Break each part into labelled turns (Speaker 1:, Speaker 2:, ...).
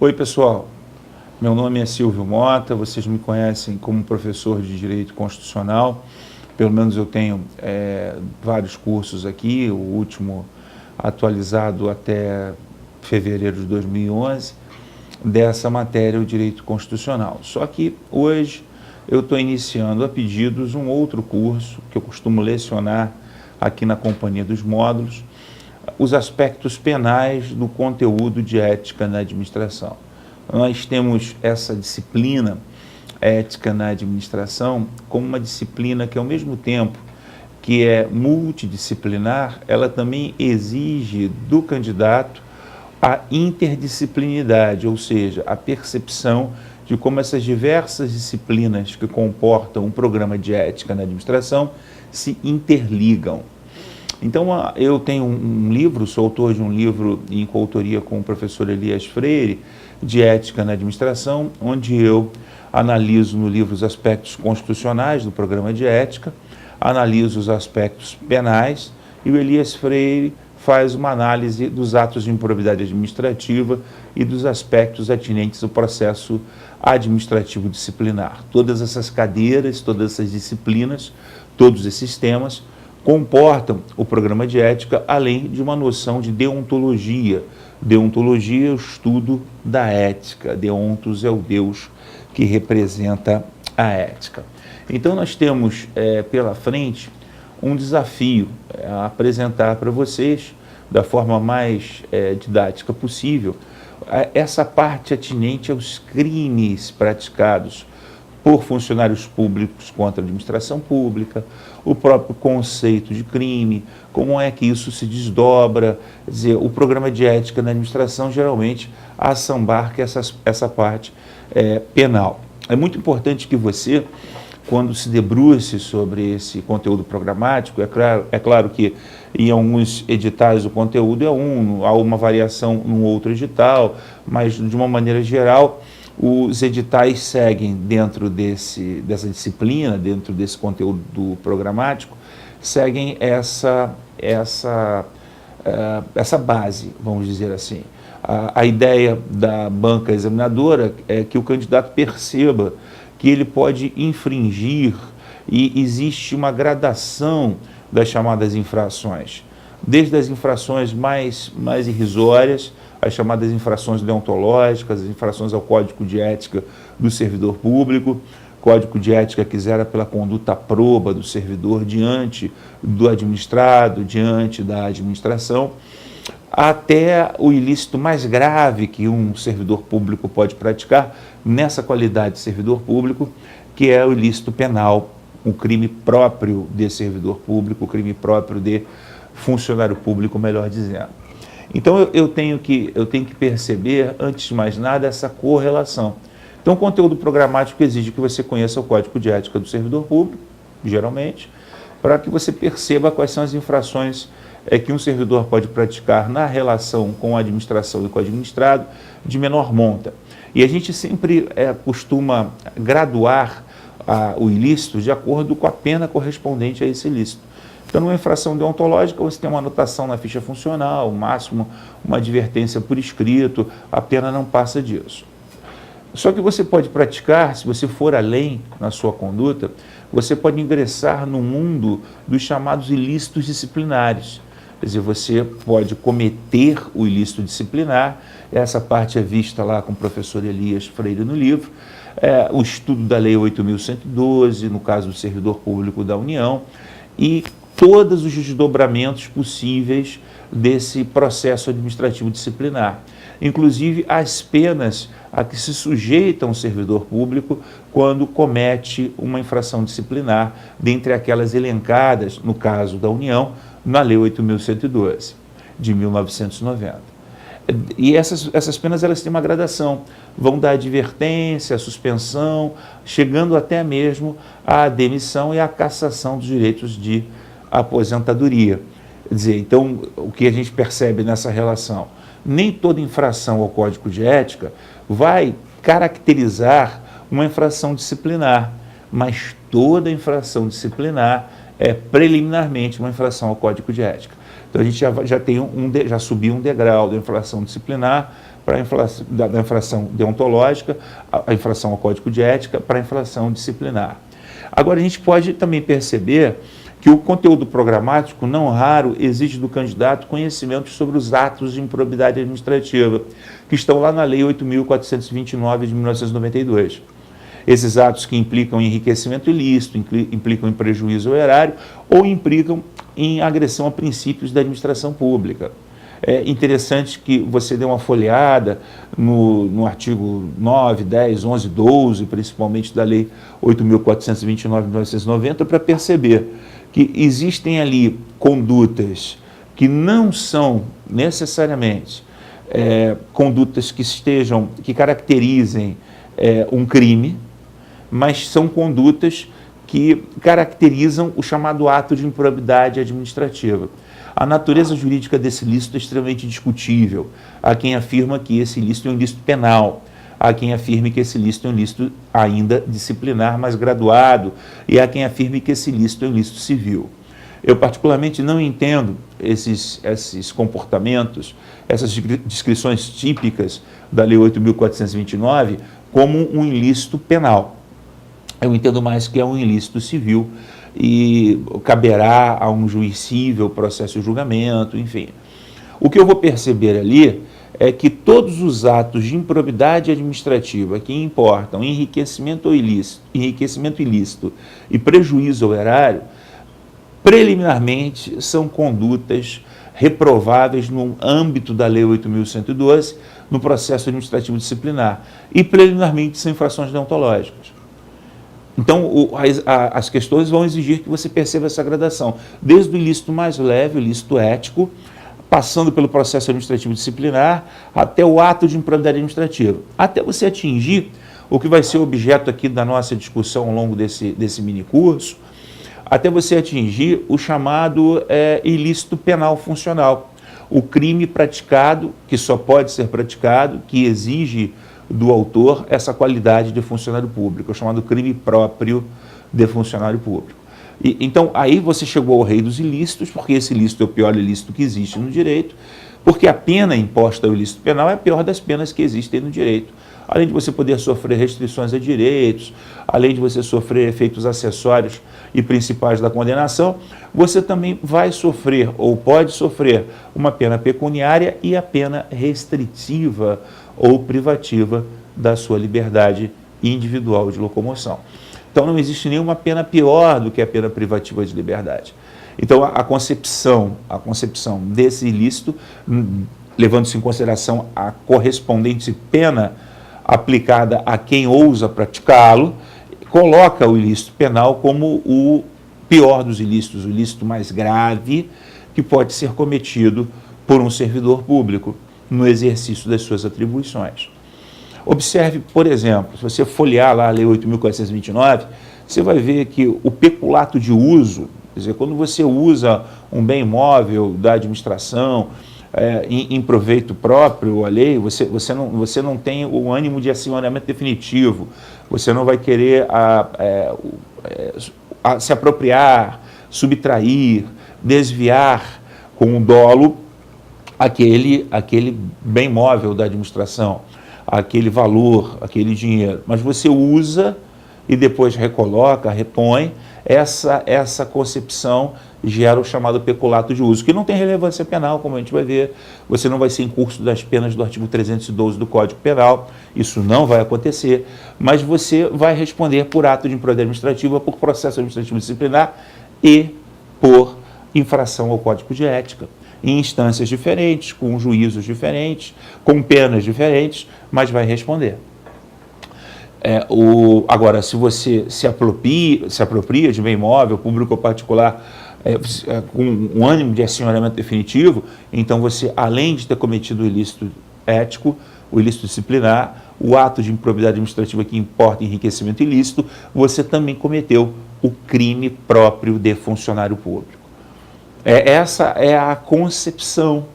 Speaker 1: Oi, pessoal. Meu nome é Silvio Mota, vocês me conhecem como professor de Direito Constitucional. Pelo menos eu tenho vários cursos aqui, o último atualizado até fevereiro de 2011, dessa matéria, o Direito Constitucional. Só que hoje eu estou iniciando a pedidos um outro curso que eu costumo lecionar aqui na Companhia dos Módulos, os aspectos penais do conteúdo de ética na administração. Nós temos essa disciplina, ética na administração, como uma disciplina que, ao mesmo tempo que é multidisciplinar, ela também exige do candidato a interdisciplinidade, ou seja, a percepção de como essas diversas disciplinas que comportam um programa de ética na administração se interligam. Então, eu tenho um livro, sou autor de um livro em coautoria com o professor Elias Freire, de ética na administração, onde eu analiso no livro os aspectos constitucionais do programa de ética, analiso os aspectos penais, e o Elias Freire faz uma análise dos atos de improbidade administrativa e dos aspectos atinentes ao processo administrativo disciplinar. Todas essas cadeiras, todas essas disciplinas, todos esses temas comportam o programa de ética, além de uma noção de deontologia. Deontologia é o estudo da ética. Deontos é o Deus que representa a ética. Então, nós temos pela frente um desafio a apresentar para vocês, da forma mais didática possível, essa parte atinente aos crimes praticados por funcionários públicos contra a administração pública, o próprio conceito de crime, como é que isso se desdobra. Quer dizer, o programa de ética na administração geralmente assambarca essa parte penal. É muito importante que você, quando se debruce sobre esse conteúdo programático, é claro que em alguns editais o conteúdo é há uma variação num outro edital, mas de uma maneira geral, os editais seguem dentro dessa disciplina, dentro desse conteúdo programático, seguem essa base, vamos dizer assim. A ideia da banca examinadora é que o candidato perceba que ele pode infringir e existe uma gradação das chamadas infrações, desde as infrações mais irrisórias, as chamadas infrações deontológicas, as infrações ao Código de Ética do servidor público, Código de Ética que zera pela conduta proba do servidor diante do administrado, diante da administração, até o ilícito mais grave que um servidor público pode praticar nessa qualidade de servidor público, que é o ilícito penal, o crime próprio de servidor público, o crime próprio de funcionário público, melhor dizendo. Então, eu tenho que perceber, antes de mais nada, essa correlação. Então, o conteúdo programático exige que você conheça o Código de Ética do servidor público, geralmente, para que você perceba quais são as infrações que um servidor pode praticar na relação com a administração e com o administrado de menor monta. E a gente sempre costuma graduar o ilícito de acordo com a pena correspondente a esse ilícito. Então, numa infração deontológica, você tem uma anotação na ficha funcional, o máximo uma advertência por escrito, a pena não passa disso. Só que você pode praticar, se você for além na sua conduta, você pode ingressar no mundo dos chamados ilícitos disciplinares. Quer dizer, você pode cometer o ilícito disciplinar, essa parte é vista lá com o professor Elias Freire no livro, o estudo da Lei 8.112, no caso do servidor público da União, e todos os desdobramentos possíveis desse processo administrativo disciplinar, inclusive as penas a que se sujeita um servidor público quando comete uma infração disciplinar, dentre aquelas elencadas, no caso da União, na Lei 8.112, de 1990. E essas penas, elas têm uma gradação, vão da advertência, a suspensão, chegando até mesmo à demissão e à cassação dos direitos de aposentadoria. Quer dizer, então, o que a gente percebe nessa relação? Nem toda infração ao Código de Ética vai caracterizar uma infração disciplinar, mas toda infração disciplinar preliminarmente uma infração ao Código de Ética. Então a gente já subiu um degrau da infração disciplinar para da infração deontológica, a infração ao Código de Ética para a infração disciplinar. Agora a gente pode também perceber que o conteúdo programático, não raro, exige do candidato conhecimentos sobre os atos de improbidade administrativa, que estão lá na Lei 8.429 de 1992. Esses atos que implicam em enriquecimento ilícito, implicam em prejuízo ao erário ou implicam em agressão a princípios da administração pública. É interessante que você dê uma folheada no artigo 9, 10, 11, 12, principalmente da Lei 8.429 de 1990, para perceber que existem ali condutas que não são necessariamente condutas que caracterizem um crime, mas são condutas que caracterizam o chamado ato de improbidade administrativa. A natureza jurídica desse ilícito é extremamente discutível. Há quem afirma que esse ilícito é um ilícito penal, há quem afirme que esse ilícito é um ilícito ainda disciplinar, mas graduado, e há quem afirme que esse ilícito é um ilícito civil. Eu particularmente não entendo esses comportamentos, essas descrições típicas da Lei 8.429 como um ilícito penal. Eu entendo mais que é um ilícito civil e caberá a um juiz cível, processo de julgamento, enfim. O que eu vou perceber ali é que todos os atos de improbidade administrativa que importam enriquecimento ilícito e prejuízo ao erário, preliminarmente são condutas reprováveis no âmbito da Lei 8.112, no processo administrativo disciplinar, e preliminarmente são infrações deontológicas. Então, as questões vão exigir que você perceba essa gradação, desde o ilícito mais leve, o ilícito ético, passando pelo processo administrativo disciplinar, até o ato de improbidade administrativa, até você atingir o que vai ser objeto aqui da nossa discussão ao longo desse minicurso, até você atingir o chamado ilícito penal funcional, o crime praticado, que só pode ser praticado, que exige do autor essa qualidade de funcionário público, o chamado crime próprio de funcionário público. Então, aí você chegou ao rei dos ilícitos, porque esse ilícito é o pior ilícito que existe no direito, porque a pena imposta ao ilícito penal é a pior das penas que existem no direito. Além de você poder sofrer restrições a direitos, além de você sofrer efeitos acessórios e principais da condenação, você também vai sofrer, ou pode sofrer, uma pena pecuniária e a pena restritiva ou privativa da sua liberdade individual de locomoção. Então não existe nenhuma pena pior do que a pena privativa de liberdade. Então a concepção desse ilícito, levando-se em consideração a correspondente pena aplicada a quem ousa praticá-lo, coloca o ilícito penal como o pior dos ilícitos, o ilícito mais grave que pode ser cometido por um servidor público no exercício das suas atribuições. Observe, por exemplo, se você folhear lá a Lei 8.429, você vai ver que o peculato de uso, quer dizer, quando você usa um bem imóvel da administração em proveito próprio, a lei, você não tem o ânimo de assenhoramento definitivo, você não vai querer se apropriar, subtrair, desviar com o dolo aquele bem móvel da administração, aquele valor, aquele dinheiro, mas você usa e depois recoloca, repõe. Essa concepção gera o chamado peculato de uso, que não tem relevância penal, como a gente vai ver. Você não vai ser incurso das penas do artigo 312 do Código Penal, isso não vai acontecer, mas você vai responder por ato de improbidade administrativa, por processo administrativo disciplinar e por infração ao Código de Ética, em instâncias diferentes, com juízos diferentes, com penas diferentes, mas vai responder. Agora, se você se apropria de bem imóvel, público ou particular, com um ânimo de assenhoramento definitivo, então você, além de ter cometido o ilícito ético, o ilícito disciplinar, o ato de improbidade administrativa que importa enriquecimento ilícito, você também cometeu o crime próprio de funcionário público. Essa é a concepção,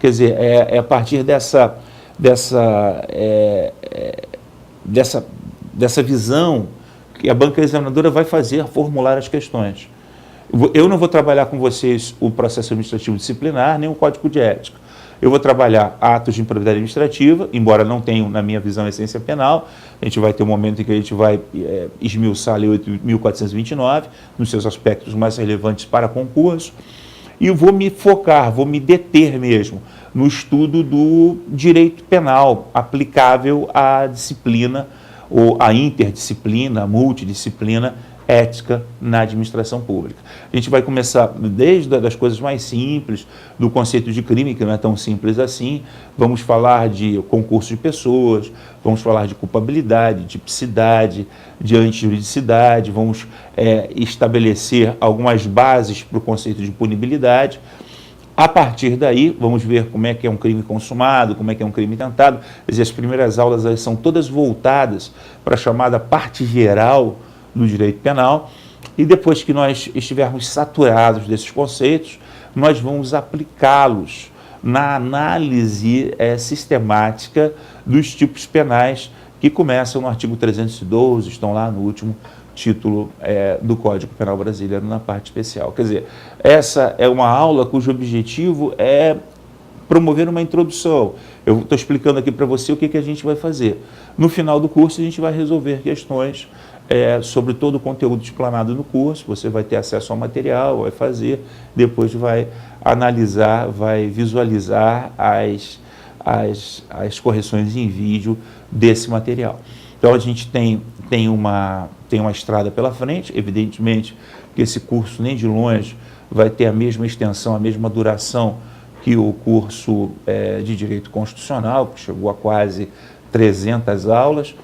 Speaker 1: quer dizer, a partir dessa visão que a banca examinadora vai formular as questões. Eu não vou trabalhar com vocês o processo administrativo disciplinar, nem o código de ética. Eu vou trabalhar atos de improbidade administrativa, embora não tenham, na minha visão, essência penal. A gente vai ter um momento em que a gente vai esmiuçar a Lei 8.429, nos seus aspectos mais relevantes para concurso, e eu vou me focar, vou me deter mesmo no estudo do direito penal aplicável à disciplina, ou à interdisciplina, à multidisciplina ética na administração pública. A gente vai começar desde as coisas mais simples, do conceito de crime, que não é tão simples assim, vamos falar de concurso de pessoas, vamos falar de culpabilidade, de tipicidade, de antijuridicidade, vamos estabelecer algumas bases para o conceito de punibilidade. A partir daí, vamos ver como é que é um crime consumado, como é que é um crime tentado. Quer dizer, as primeiras aulas elas são todas voltadas para a chamada parte geral do direito penal, e depois que nós estivermos saturados desses conceitos, nós vamos aplicá-los na análise sistemática dos tipos penais que começam no artigo 312, estão lá no último título do Código Penal Brasileiro, na parte especial. Quer dizer, essa é uma aula cujo objetivo é promover uma introdução. Eu estou explicando aqui para você o que a gente vai fazer. No final do curso, a gente vai resolver questões sobre todo o conteúdo explanado no curso. Você vai ter acesso ao material, vai fazer, depois vai analisar, vai visualizar as correções em vídeo desse material. Então, a gente tem uma estrada pela frente, evidentemente que esse curso nem de longe vai ter a mesma extensão, a mesma duração que o curso de Direito Constitucional, que chegou a quase 300 aulas,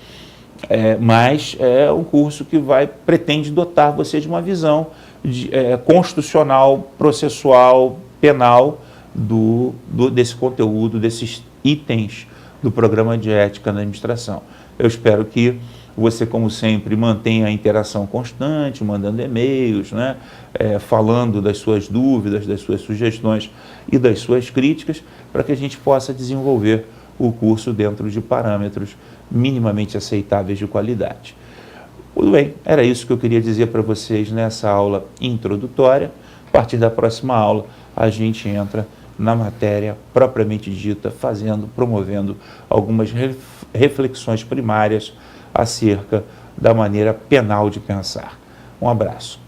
Speaker 1: mas é um curso que pretende dotar você de uma visão constitucional, processual, penal desse conteúdo, desses itens do programa de ética na administração. Eu espero que você, como sempre, mantenha a interação constante, mandando e-mails, né, falando das suas dúvidas, das suas sugestões e das suas críticas, para que a gente possa desenvolver o curso dentro de parâmetros minimamente aceitáveis de qualidade. Tudo bem, era isso que eu queria dizer para vocês nessa aula introdutória. A partir da próxima aula, a gente entra na matéria propriamente dita, promovendo algumas reflexões primárias acerca da maneira penal de pensar. Um abraço.